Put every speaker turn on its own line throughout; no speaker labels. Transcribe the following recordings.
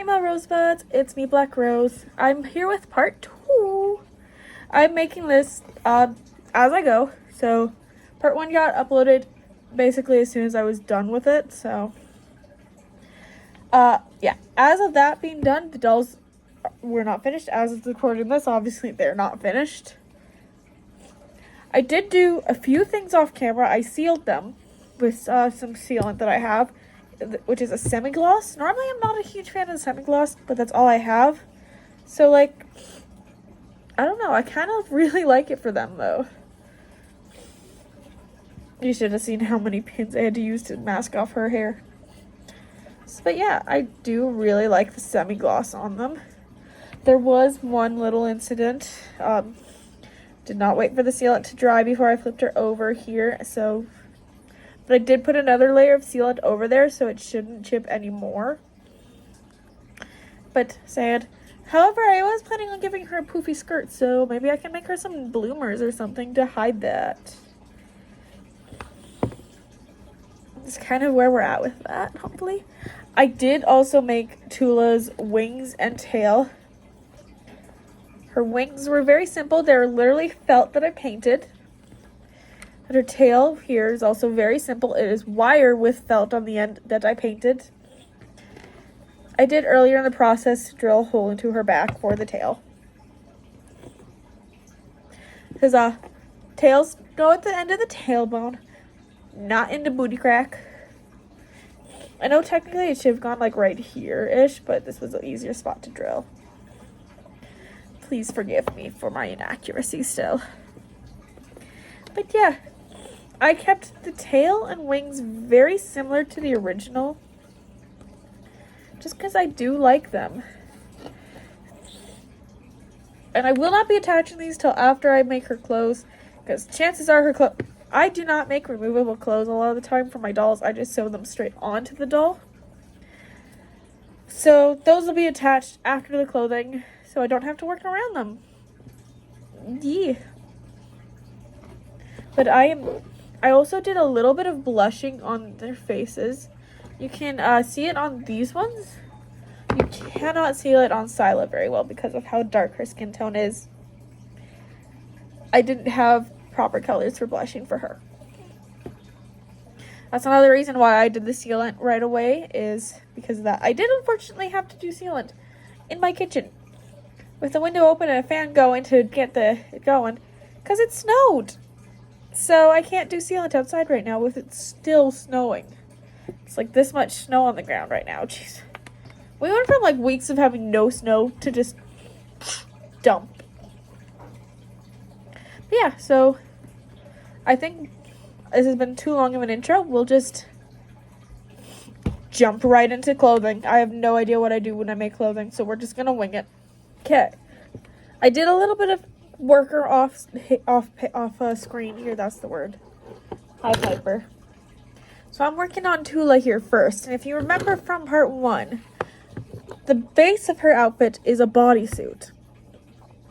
Hey my rosebuds, it's me Black Rose. I'm here with part 2. I'm making this as I go. So part 1 got uploaded basically as soon as I was done with it. So yeah, as of that being done, the dolls were not finished. As of recording this, obviously they're not finished. I did do a few things off camera. I sealed them with some sealant that I have, which is a semi-gloss. Normally I'm not a huge fan of the semi-gloss, but that's all I have. So like, I don't know, I kind of really like it for them though. You should have seen how many pins I had to use to mask off her hair. But yeah, I do really like the semi-gloss on them. There was one little incident. Did not wait for the sealant to dry before I flipped her over here, so... But I did put another layer of sealant over there, so it shouldn't chip anymore. But sad. However, I was planning on giving her a poofy skirt, so maybe I can make her some bloomers or something to hide that. That's kind of where we're at with that, hopefully. I did also make Tula's wings and tail. Her wings were very simple. They're literally felt that I painted. And her tail here is also very simple. It is wire with felt on the end that I painted. I did earlier in the process drill a hole into her back for the tail. Because tails go at the end of the tailbone, not in the booty crack. I know technically it should have gone like right here-ish, but this was an easier spot to drill. Please forgive me for my inaccuracy still. But yeah, I kept the tail and wings very similar to the original. Just because I do like them. And I will not be attaching these till after I make her clothes. Because chances are her clothes... I do not make removable clothes a lot of the time for my dolls. I just sew them straight onto the doll. So those will be attached after the clothing. So I don't have to work around them. Yeah. But I also did a little bit of blushing on their faces. You can see it on these ones. You cannot see it on Scylla very well because of how dark her skin tone is. I didn't have proper colors for blushing for her. That's another reason why I did the sealant right away, is because of that. I did unfortunately have to do sealant in my kitchen with the window open and a fan going to get it going because it snowed. So I can't do sealant outside right now with it still snowing. It's like this much snow on the ground right now. Jeez. We went from like weeks of having no snow to just dump. But yeah, so I think this has been too long of an intro. We'll just jump right into clothing. I have no idea what I do when I make clothing, so we're just gonna wing it. Okay. I did a little bit of worker off screen here. That's the word. Hi, Piper. So I'm working on Tula here first, and if you remember from part 1, the base of her outfit is a bodysuit.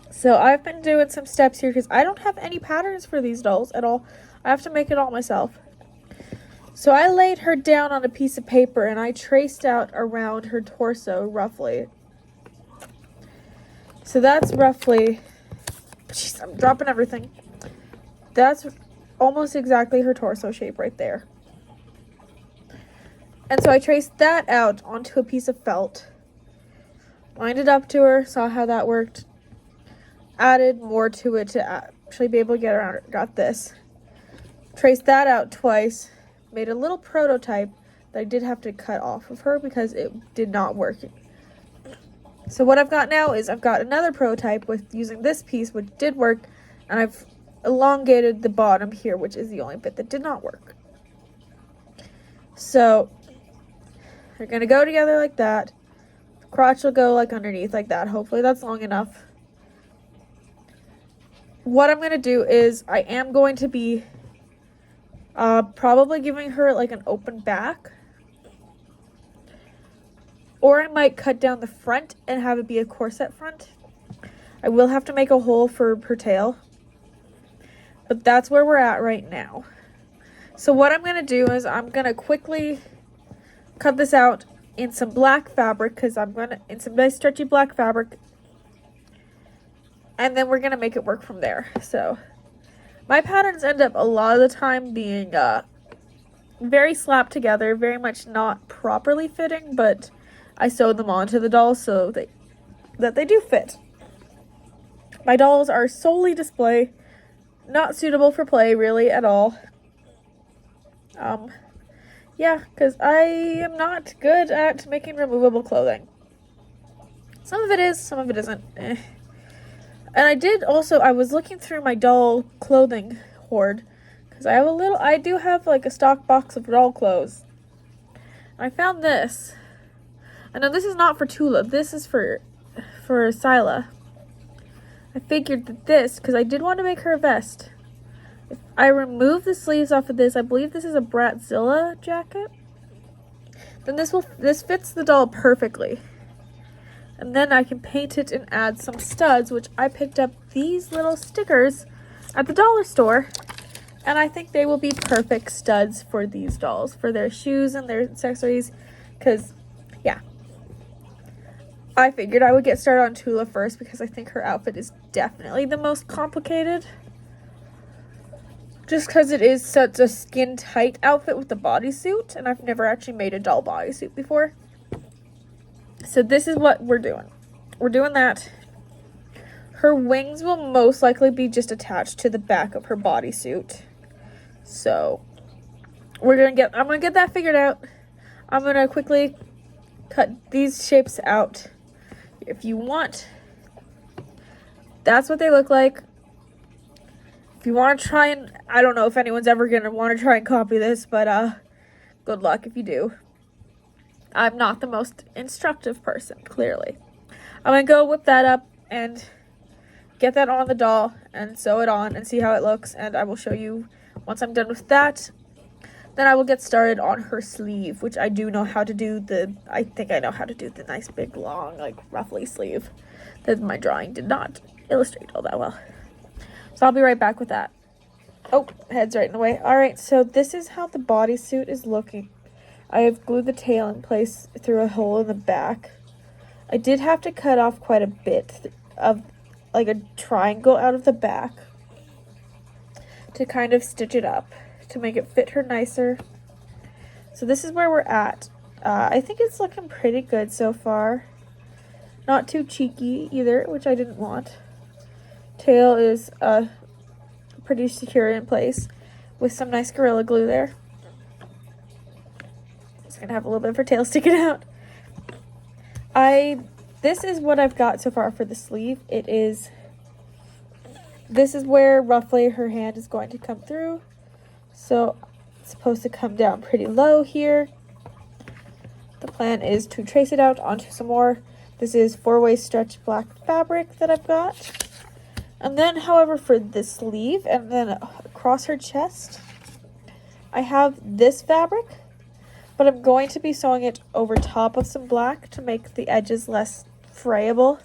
So I've been doing some steps here because I don't have any patterns for these dolls at all. I have to make it all myself. So I laid her down on a piece of paper and I traced out around her torso roughly. So that's roughly, jeez, I'm dropping everything. That's almost exactly her torso shape right there. And so I traced that out onto a piece of felt. Lined it up to her, saw how that worked. Added more to it to actually be able to get around her. Got this. Traced that out twice. Made a little prototype that I did have to cut off of her because it did not work. So what I've got now is I've got another prototype with using this piece, which did work, and I've elongated the bottom here, which is the only bit that did not work. So they're going to go together like that. The crotch will go like underneath like that. Hopefully that's long enough. What I'm going to do is I am going to be probably giving her like an open back. Or I might cut down the front and have it be a corset front. I will have to make a hole for her tail. But that's where we're at right now. So what I'm going to do is I'm going to quickly cut this out in some black fabric, because in some nice stretchy black fabric. And then we're going to make it work from there. So my patterns end up a lot of the time being very slapped together, very much not properly fitting, but I sewed them onto the dolls so that they do fit. My dolls are solely display, not suitable for play really at all. Yeah, because I am not good at making removable clothing. Some of it is, some of it isn't. And I was looking through my doll clothing hoard, because I do have like a stock box of doll clothes. I found this. And now this is not for Tula, this is for Scylla. I figured that because I did want to make her a vest. If I remove the sleeves off of this, I believe this is a Bratzilla jacket, then this fits the doll perfectly. And then I can paint it and add some studs, which I picked up these little stickers at the dollar store. And I think they will be perfect studs for these dolls, for their shoes and their accessories. Because, yeah. I figured I would get started on Tula first because I think her outfit is definitely the most complicated. Just because it is such a skin-tight outfit with the bodysuit. And I've never actually made a doll bodysuit before. So this is what we're doing. We're doing that. Her wings will most likely be just attached to the back of her bodysuit. So I'm gonna get that figured out. I'm gonna quickly cut these shapes out. If you want, that's what they look like. If you want to try and, I don't know if anyone's ever gonna want to try and copy this, but good luck if you do. I'm not the most instructive person, clearly. I'm going to go whip that up and get that on the doll and sew it on and see how it looks. And I will show you once I'm done with that. Then I will get started on her sleeve, which I do know how to do I think I know how to do the nice big long, like ruffly sleeve that my drawing did not illustrate all that well. So I'll be right back with that. Oh, head's right in the way. All right, so this is how the bodysuit is looking. I have glued the tail in place through a hole in the back. I did have to cut off quite a bit of like a triangle out of the back to kind of stitch it up to make it fit her nicer. So this is where we're at. I think it's looking pretty good so far. Not too cheeky either, which I didn't want. Tail is pretty secure in place with some nice Gorilla Glue there. Gonna have a little bit of her tail sticking out. This is what I've got so far for the sleeve. This is where roughly her hand is going to come through. So it's supposed to come down pretty low here. The plan is to trace it out onto some more. This is 4-way stretch black fabric that I've got. And then, however, for the sleeve and then across her chest, I have this fabric. But I'm going to be sewing it over top of some black to make the edges less frayable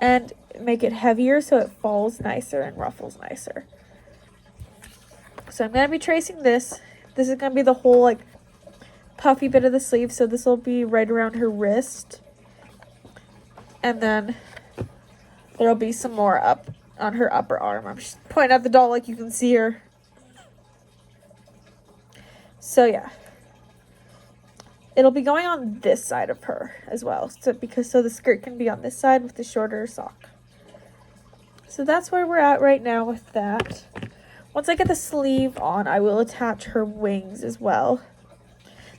and make it heavier so it falls nicer and ruffles nicer. So I'm going to be tracing this. This is going to be the whole like puffy bit of the sleeve. So this will be right around her wrist. And then there'll be some more up on her upper arm. I'm just pointing at the doll like you can see her. So yeah. It'll be going on this side of her as well, so the skirt can be on this side with the shorter sock. So that's where we're at right now with that. Once I get the sleeve on, I will attach her wings as well.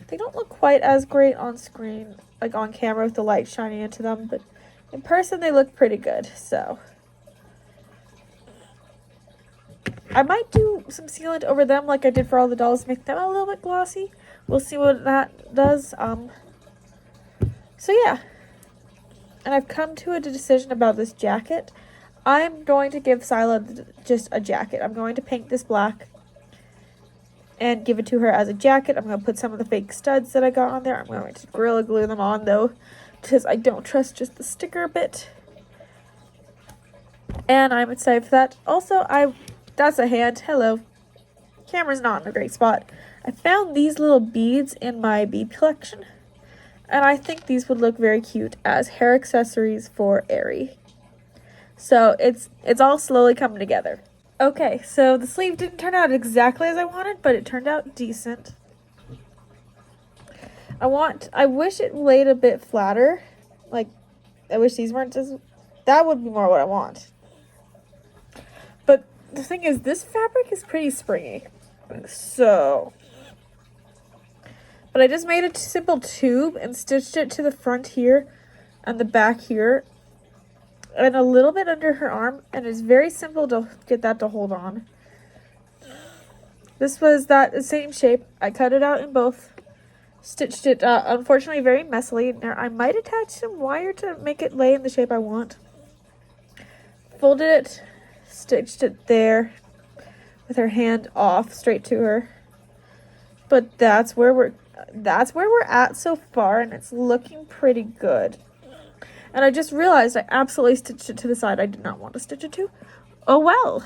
They don't look quite as great on screen, like on camera with the light shining into them, but in person they look pretty good, so. I might do some sealant over them like I did for all the dolls, make them a little bit glossy. We'll see what that does. So yeah. And I've come to a decision about this jacket. I'm going to give Scylla just a jacket. I'm going to paint this black and give it to her as a jacket. I'm going to put some of the fake studs that I got on there. I'm going to Gorilla Glue them on though, because I don't trust just the sticker bit. And I'm excited for that. Also, that's a hand. Hello. Camera's not in a great spot. I found these little beads in my bead collection. And I think these would look very cute as hair accessories for Aerie. So it's all slowly coming together. Okay, so the sleeve didn't turn out exactly as I wanted, but it turned out decent. I wish it laid a bit flatter. Like, I wish these weren't as, that would be more what I want. But the thing is, this fabric is pretty springy. So, but I just made a simple tube and stitched it to the front here and the back here and a little bit under her arm, and it's very simple to get that to hold on. This was that same shape. I cut it out in both, stitched it unfortunately very messily. Now I might attach some wire to make it lay in the shape I want. Folded it, stitched it there with her hand off straight to her. But that's where we're at so far, and it's looking pretty good. And I just realized I absolutely stitched it to the side I did not want to stitch it to. Oh well.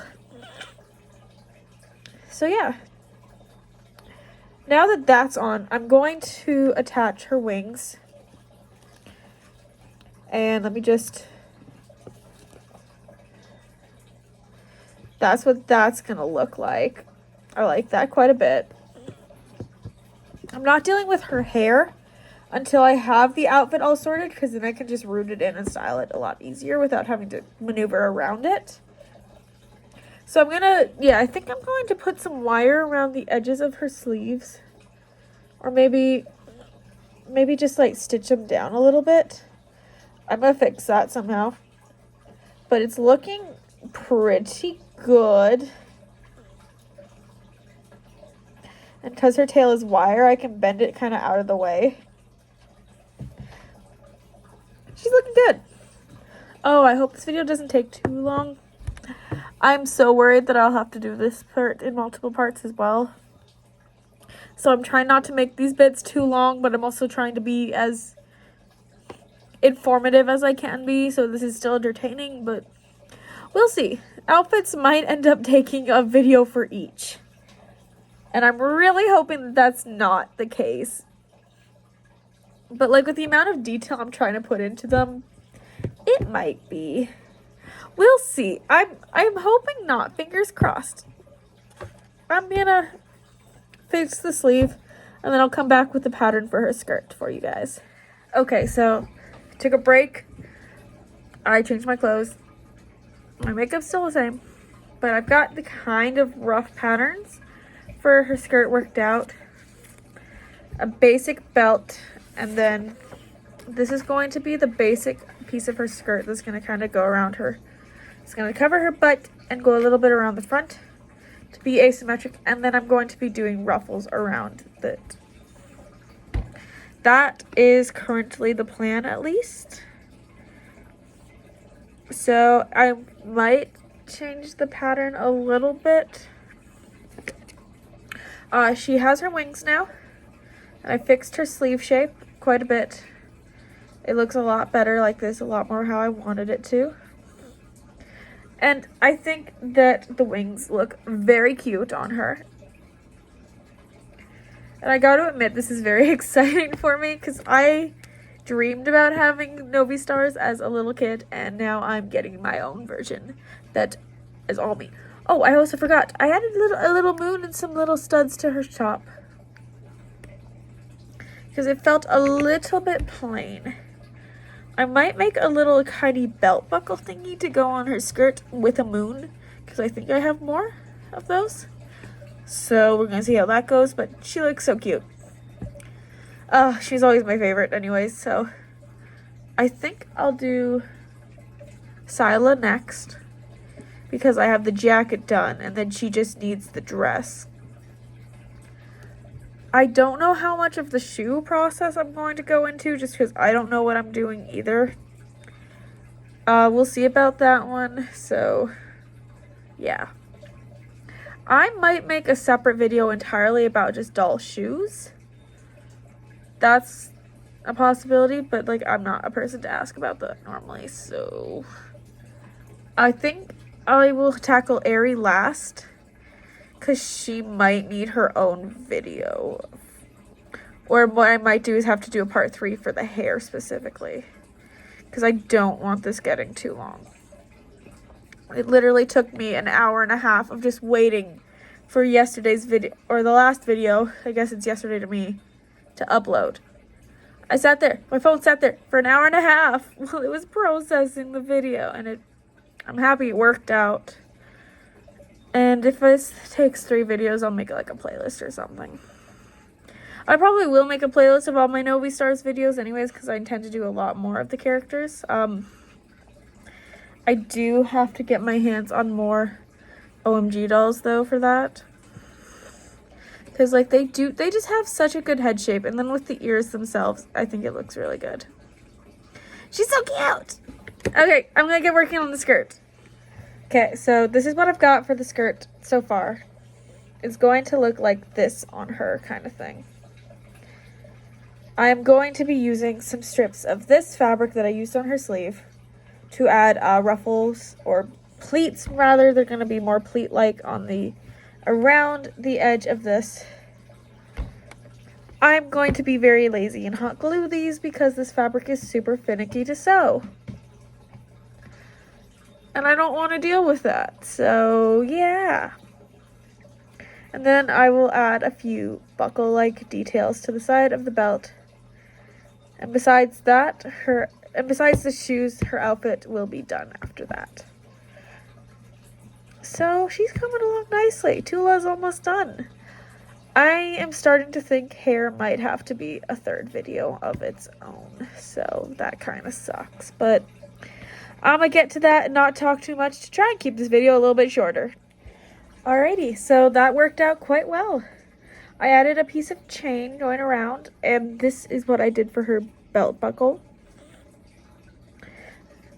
So yeah. Now that that's on, I'm going to attach her wings. And let me just... That's what that's gonna look like. I like that quite a bit. I'm not dealing with her hair until I have the outfit all sorted, because then I can just root it in and style it a lot easier without having to maneuver around it. So I'm gonna, I think I'm going to put some wire around the edges of her sleeves. Or maybe just like stitch them down a little bit. I'm gonna fix that somehow. But it's looking pretty good. And because her tail is wire, I can bend it kind of out of the way. She's looking good. Oh, I hope this video doesn't take too long. I'm so worried that I'll have to do this part in multiple parts as well. So I'm trying not to make these bits too long, but I'm also trying to be as informative as I can be, so this is still entertaining, but we'll see. Outfits might end up taking a video for each. And I'm really hoping that that's not the case. But like with the amount of detail I'm trying to put into them, it might be. We'll see. I'm hoping not. Fingers crossed. I'm gonna fix the sleeve and then I'll come back with the pattern for her skirt for you guys. Okay, so took a break. I changed my clothes. My makeup's still the same, but I've got the kind of rough patterns for her skirt worked out. A basic belt, and then this is going to be the basic piece of her skirt that's going to kind of go around her. It's going to cover her butt and go a little bit around the front to be asymmetric, and then I'm going to be doing ruffles around it. That is currently the plan, at least. So I might change the pattern a little bit. She has her wings now. I fixed her sleeve shape quite a bit. It looks a lot better like this, a lot more how I wanted it to. And I think that the wings look very cute on her. And I gotta admit, this is very exciting for me because I dreamed about having Novi stars as a little kid, and now I'm getting my own version that is all me. Oh, I also forgot. I added a little moon and some little studs to her top because it felt a little bit plain. I might make a little tiny belt buckle thingy to go on her skirt with a moon because I think I have more of those. So we're going to see how that goes, but she looks so cute. She's always my favorite anyways, so I think I'll do Sila next because I have the jacket done and then she just needs the dress. I don't know how much of the shoe process I'm going to go into just because I don't know what I'm doing either. We'll see about that one, so yeah. I might make a separate video entirely about just doll shoes. That's a possibility, but like I'm not a person to ask about that normally, so I think I will tackle Aerie last because she might need her own video. Or what I might do is have to do a part 3 for the hair specifically. Because I don't want this getting too long. It literally took me an hour and a half of just waiting for yesterday's video, or the last video, I guess it's yesterday to me, to upload. I sat there, my phone sat there for an hour and a half while it was processing the video, and I'm happy it worked out. And if this takes 3 videos, I'll make it like a playlist or something. I probably will make a playlist of all my Novi Stars videos anyways, because I intend to do a lot more of the characters. I do have to get my hands on more OMG dolls though for that. Because like they just have such a good head shape, and then with the ears themselves, I think it looks really good. She's so cute! Okay, I'm gonna get working on the skirt. Okay, so this is what I've got for the skirt so far. It's going to look like this on her kind of thing. I am going to be using some strips of this fabric that I used on her sleeve to add ruffles, or pleats rather. They're going to be more pleat-like on the around the edge of this. I'm going to be very lazy and hot glue these because this fabric is super finicky to sew. And I don't want to deal with that. So, yeah. And then I will add a few buckle-like details to the side of the belt. And besides that, besides the shoes, her outfit will be done after that. So she's coming along nicely. Tula's almost done. I am starting to think hair might have to be a 3rd video of its own. So that kind of sucks. But I'm going to get to that and not talk too much to try and keep this video a little bit shorter. Alrighty, so that worked out quite well. I added a piece of chain going around, and this is what I did for her belt buckle.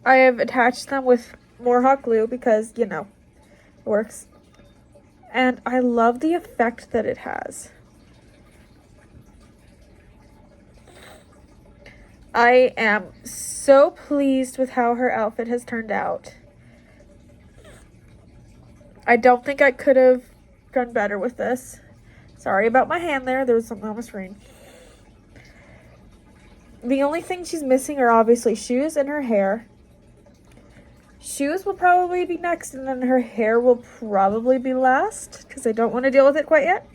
I have attached them with more hot glue because, you know, it works. And I love the effect that it has. I am so pleased with how her outfit has turned out. I don't think I could have done better with this. Sorry about my hand there. There was something on the screen. The only thing she's missing are obviously shoes and her hair. Shoes will probably be next, and then her hair will probably be last, because I don't want to deal with it quite yet.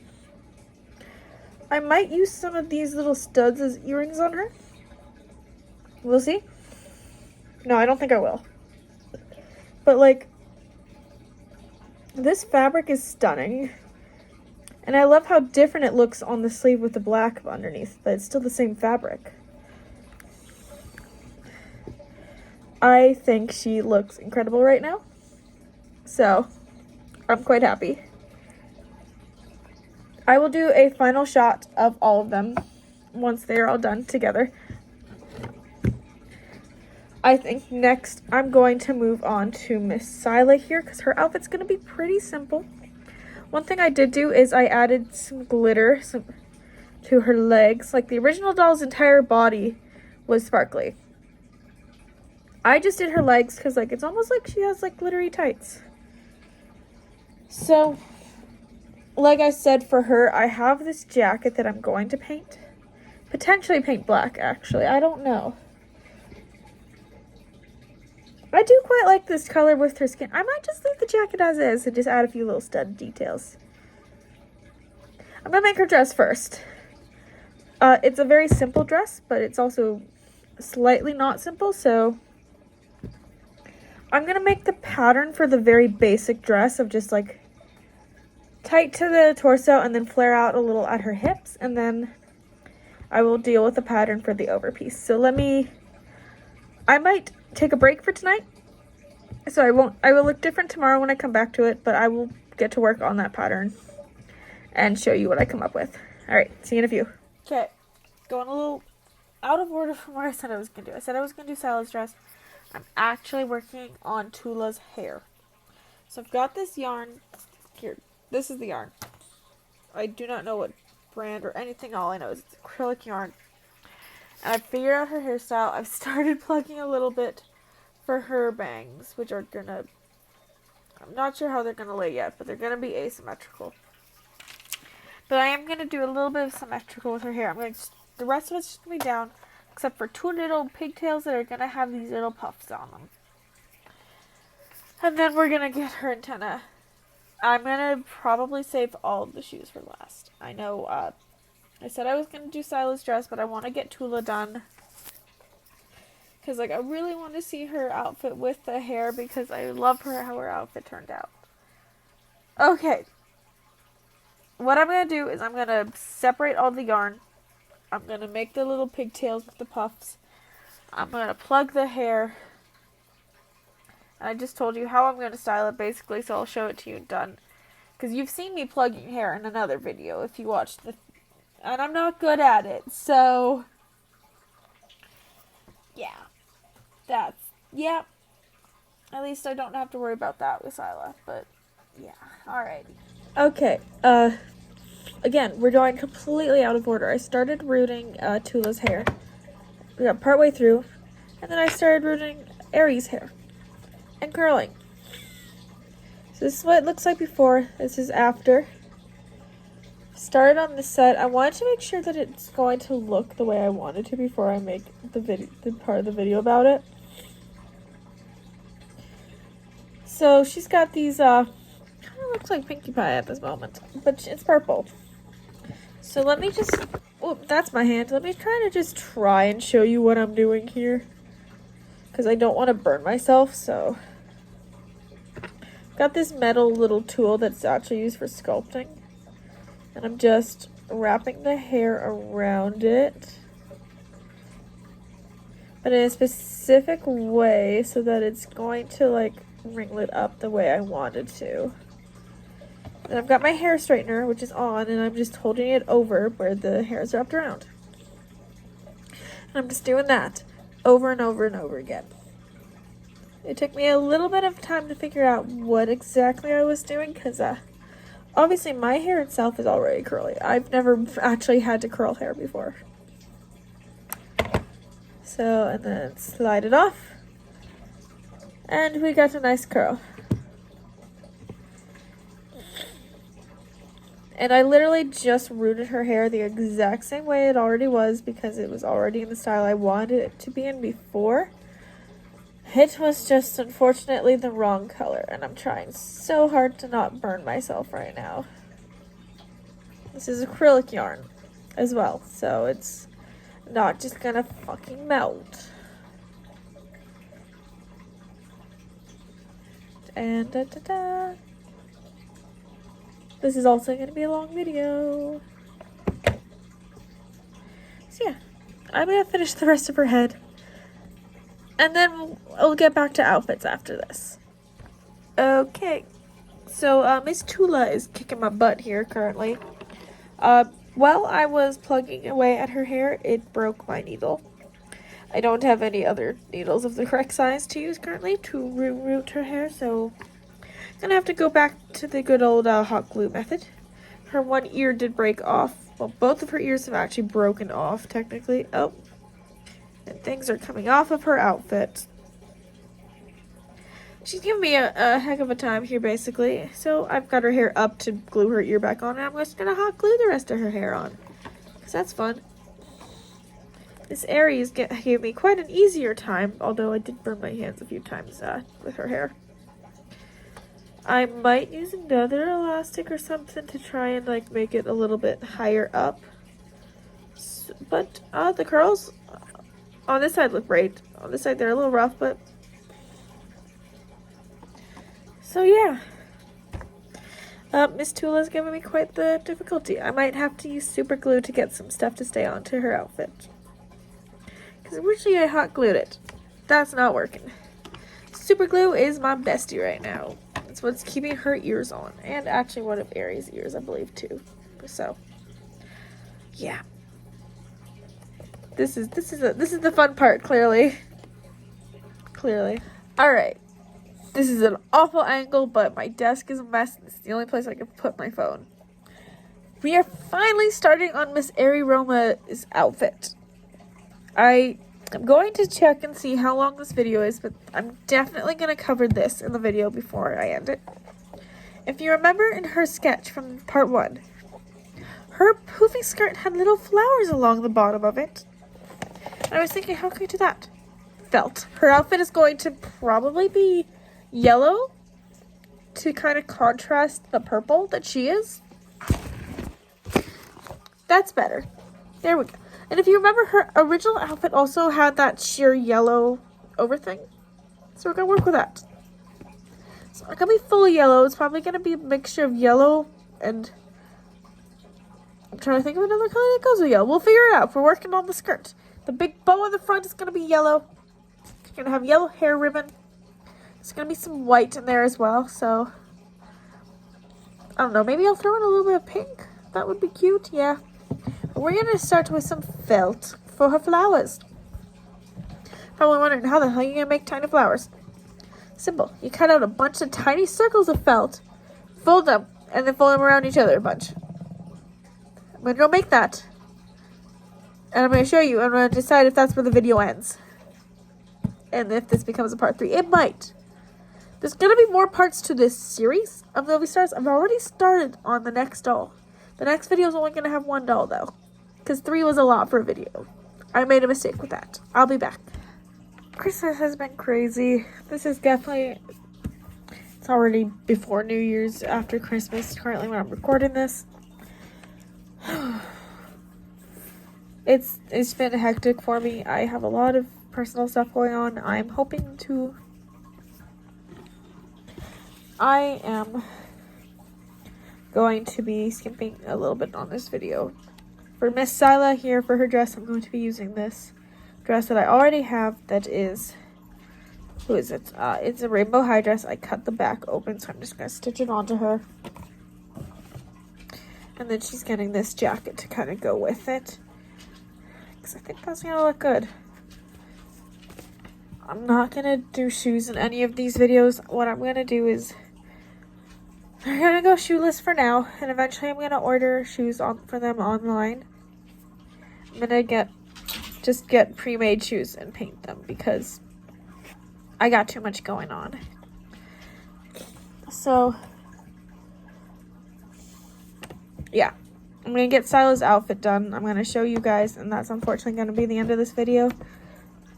I might use some of these little studs as earrings on her. We'll see. No, I don't think I will. But, like, this fabric is stunning. And I love how different it looks on the sleeve with the black underneath, but it's still the same fabric. I think she looks incredible right now. So, I'm quite happy. I will do a final shot of all of them once they're all done together. I think next I'm going to move on to Miss Sila here because her outfit's going to be pretty simple. One thing I did do is I added some glitter to her legs. Like the original doll's entire body was sparkly. I just did her legs because like it's almost like she has like glittery tights. So, like I said, for her, I have this jacket that I'm going to paint. Potentially paint black, actually. I don't know. I do quite like this color with her skin. I might just leave the jacket as is and just add a few little stud details. I'm going to make her dress first. It's a very simple dress, but it's also slightly not simple, so I'm going to make the pattern for the very basic dress of just like tight to the torso and then flare out a little at her hips, and then I will deal with the pattern for the overpiece. So I might take a break for tonight, so I will look different tomorrow when I come back to it, but I will get to work on that pattern and show you what I come up with. Alright, see you in a few. Okay, going a little out of order from what I said I was going to do. I said I was going to do Sila's dress. I'm actually working on Tula's hair. So I've got this yarn here. This is the yarn. I do not know what brand or anything. All I know is it's acrylic yarn. And I figured out her hairstyle. I've started plugging a little bit for her bangs, which are gonna, I'm not sure how they're gonna lay yet, but they're gonna be asymmetrical. But I am going to do a little bit of symmetrical with her hair. The rest of it's just going to be down, except for 2 little pigtails that are going to have these little puffs on them. And then we're going to get her antenna. I'm going to probably save all of the shoes for last. I know I said I was going to do Sila's dress, but I want to get Tula done. Because, like, I really want to see her outfit with the hair because I love how her outfit turned out. Okay. What I'm going to do is I'm going to separate all the yarn. I'm going to make the little pigtails with the puffs. I'm going to plug the hair. And I just told you how I'm going to style it basically, so I'll show it to you done. Because you've seen me plugging hair in another video if you watched the... And I'm not good at it, so... Yeah. Yeah. At least I don't have to worry about that with Sila, but... Yeah, alrighty. Okay, again, we're going completely out of order. I started rooting Tula's hair. We got partway through, and then I started rooting Aries' hair and curling. So this is what it looks like before. This is after. Started on this side. I wanted to make sure that it's going to look the way I wanted to before I make the part of the video about it. So she's got these kind of looks like Pinkie Pie at this moment, but it's purple. So let me just, oh, that's my hand. Let me try and show you what I'm doing here, because I don't want to burn myself. So got this metal little tool that's actually used for sculpting, and I'm just wrapping the hair around it, but in a specific way so that it's going to like ringlet up the way I wanted to. And I've got my hair straightener, which is on, and I'm just holding it over where the hair is wrapped around. And I'm just doing that over and over and over again. It took me a little bit of time to figure out what exactly I was doing, because obviously my hair itself is already curly. I've never actually had to curl hair before. So, and then slide it off. And we got a nice curl. And I literally just rooted her hair the exact same way it already was because it was already in the style I wanted it to be in before. It was just unfortunately the wrong color, and I'm trying so hard to not burn myself right now. This is acrylic yarn as well, so it's not just gonna fucking melt. And da-da-da. This is also going to be a long video. So yeah, I'm going to finish the rest of her head. And then we'll get back to outfits after this. Okay, so Miss Tula is kicking my butt here currently. While I was plugging away at her hair, it broke my needle. I don't have any other needles of the correct size to use currently to root her hair, so I'm gonna have to go back to the good old hot glue method. Her one ear did break off. Well, both of her ears have actually broken off, technically. Oh, and things are coming off of her outfit. She's giving me a heck of a time here, basically. So I've got her hair up to glue her ear back on, and I'm just gonna hot glue the rest of her hair on, because that's fun. This Aries gave me quite an easier time, although I did burn my hands a few times with her hair. I might use another elastic or something to try and like make it a little bit higher up. But the curls on this side look great. On this side they're a little rough, but... So yeah. Miss Tula's giving me quite the difficulty. I might have to use super glue to get some stuff to stay onto her outfit. Because originally I hot glued it. That's not working. Super glue is my bestie right now. It's what's keeping her ears on. And actually one of Aries' ears, I believe, too. So, yeah. This is the fun part, clearly. Clearly. Alright. This is an awful angle, but my desk is a mess. It's the only place I can put my phone. We are finally starting on Miss Ari Roma's outfit. I'm going to check and see how long this video is, but I'm definitely going to cover this in the video before I end it. If you remember in her sketch from part 1, her poofy skirt had little flowers along the bottom of it. And I was thinking, how can we do that? Felt. Her outfit is going to probably be yellow to kind of contrast the purple that she is. That's better. There we go. And if you remember, her original outfit also had that sheer yellow over thing. So we're going to work with that. It's not going to be full yellow. It's probably going to be a mixture of yellow and... I'm trying to think of another color that goes with yellow. We'll figure it out. We're working on the skirt. The big bow on the front is going to be yellow. It's going to have yellow hair ribbon. There's going to be some white in there as well. So, I don't know. Maybe I'll throw in a little bit of pink. That would be cute. Yeah. But we're going to start with some felt for her flowers. Probably wondering, how the hell are you going to make tiny flowers? Simple. You cut out a bunch of tiny circles of felt, fold them, and then fold them around each other a bunch. I'm going to go make that. And I'm going to show you. I'm going to decide if that's where the video ends. And if this becomes a part 3. It might. There's going to be more parts to this series of Novi Stars. I've already started on the next doll. The next video is only going to have 1 doll, though. Because 3 was a lot for a video. I made a mistake with that. I'll be back. Christmas has been crazy. This is definitely... It's already before New Year's, after Christmas, currently when I'm recording this. It's been hectic for me. I have a lot of personal stuff going on. I am going to be skipping a little bit on this video. For Miss Sila here, for her dress, I'm going to be using this dress that I already have that is... Who is it? It's a rainbow high dress. I cut the back open, so I'm just going to stitch it onto her. And then she's getting this jacket to kind of go with it. Because I think that's going to look good. I'm not going to do shoes in any of these videos. What I'm going to do is... I'm going to go shoeless for now. And eventually I'm going to order shoes for them online. I'm going to just get pre-made shoes and paint them. Because I got too much going on. So... yeah, I'm going to get Sila's outfit done. I'm going to show you guys, and that's unfortunately going to be the end of this video.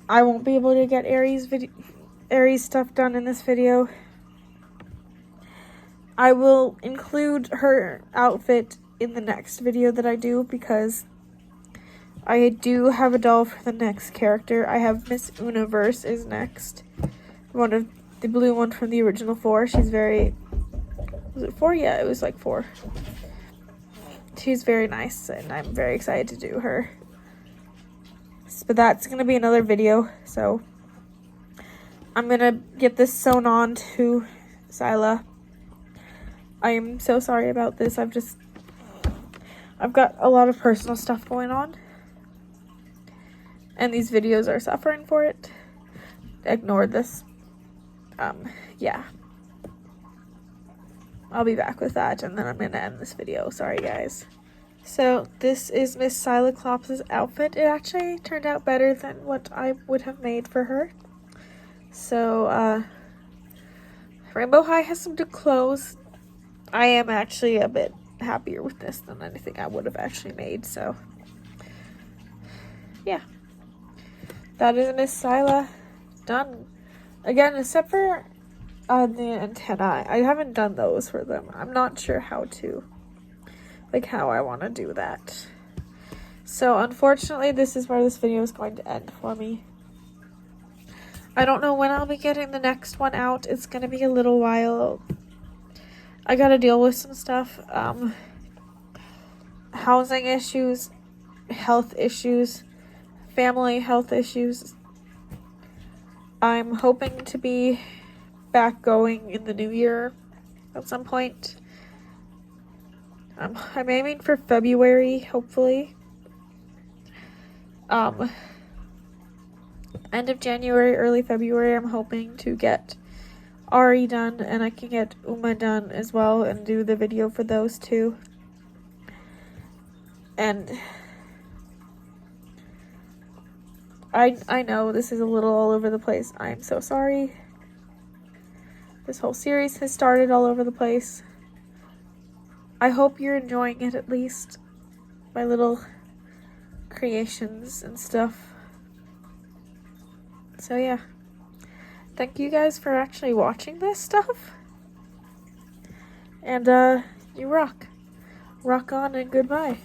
I won't be able to get Aries stuff done in this video. I will include her outfit in the next video that I do, because I do have a doll for the next character. I have Miss Universe is next. One of the blue one from the original 4. She's very... Was it 4? Yeah, it was like 4. She's very nice, and I'm very excited to do her. But that's going to be another video, so I'm going to get this sewn on to Sila. I am so sorry about this. I've got a lot of personal stuff going on, and these videos are suffering for it. Ignore this. Yeah. I'll be back with that, and then I'm going to end this video. Sorry, guys. So, this is Miss Sila Klopp's outfit. It actually turned out better than what I would have made for her. So, Rainbow High has some good clothes. I am actually a bit happier with this than anything I would have actually made, so... yeah. That is Miss Sila done. Again, except for... the antennae. I haven't done those for them. I'm not sure how I want to do that. So, unfortunately, this is where this video is going to end for me. I don't know when I'll be getting the next one out. It's going to be a little while. I got to deal with some stuff. Housing issues, health issues, family health issues. I'm hoping to be back going in the new year at some point. I'm aiming for February, hopefully. End of January, early February, I'm hoping to get Ari done, and I can get Uma done as well and do the video for those two. And I know this is a little all over the place. I'm so sorry. This whole series has started all over the place. I hope you're enjoying it at least. my little creations and stuff. So yeah, thank you guys for actually watching this stuff. And you rock on and goodbye.